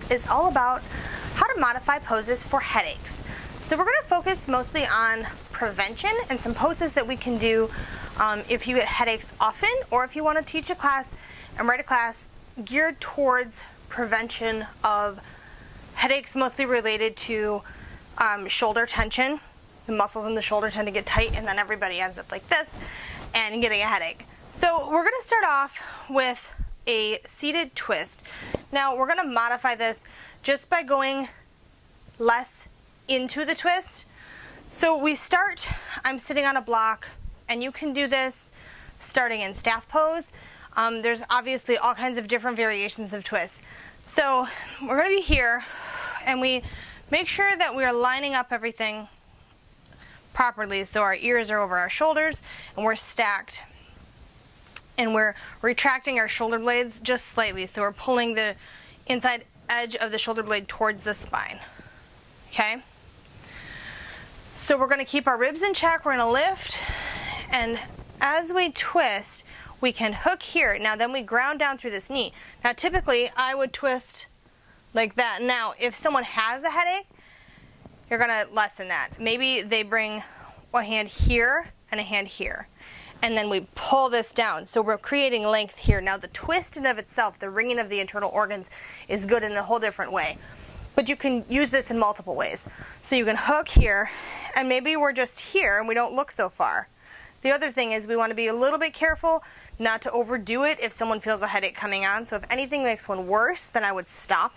is all about how to modify poses for headaches. So we're going to focus mostly on prevention and some poses that we can do if you get headaches often, or if you want to teach a class and write a class geared towards prevention of headaches, mostly related to shoulder tension. The muscles in the shoulder tend to get tight, and then everybody ends up like this and getting a headache. So we're going to start off with a seated twist. Now we're going to modify this just by going less into the twist. So we start, I'm sitting on a block, and you can do this starting in staff pose. There's obviously all kinds of different variations of twists. So we're going to be here, and we make sure that we are lining up everything properly, so our ears are over our shoulders and we're stacked, and we're retracting our shoulder blades just slightly, so we're pulling the inside edge of the shoulder blade towards the spine. Okay, so we're going to keep our ribs in check, we're going to lift, and as we twist we can hook here. Now then we ground down through this knee. Now typically I would twist like that. Now if someone has a headache, you're going to lessen that. Maybe they bring a hand here and a hand here, and then we pull this down. So we're creating length here. Now the twist in of itself, the ringing of the internal organs, is good in a whole different way. But you can use this in multiple ways. So you can hook here, and maybe we're just here and we don't look so far. The other thing is we want to be a little bit careful not to overdo it if someone feels a headache coming on. So if anything makes one worse, then I would stop.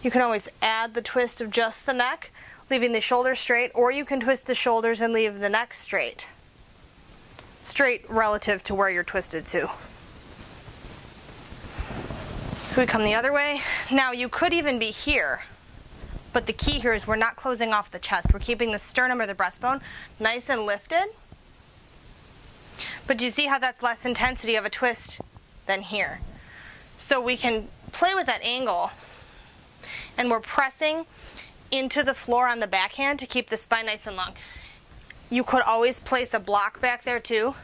You can always add the twist of just the neck, leaving the shoulders straight, or you can twist the shoulders and leave the neck straight. Straight relative to where you're twisted to. So we come the other way. Now you could even be here, but the key here is we're not closing off the chest. We're keeping the sternum or the breastbone nice and lifted. But do you see how that's less intensity of a twist than here? So we can play with that angle, and we're pressing into the floor on the backhand to keep the spine nice and long. You could always place a block back there too,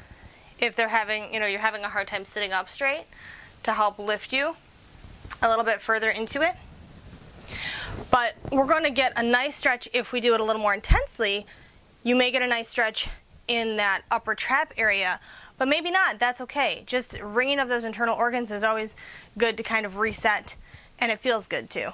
if they're having, you're having a hard time sitting up straight, to help lift you a little bit further into it. But we're going to get a nice stretch if we do it a little more intensely. You may get a nice stretch in that upper trap area, but maybe not. That's okay. Just ringing of those internal organs is always good to kind of reset, and it feels good too.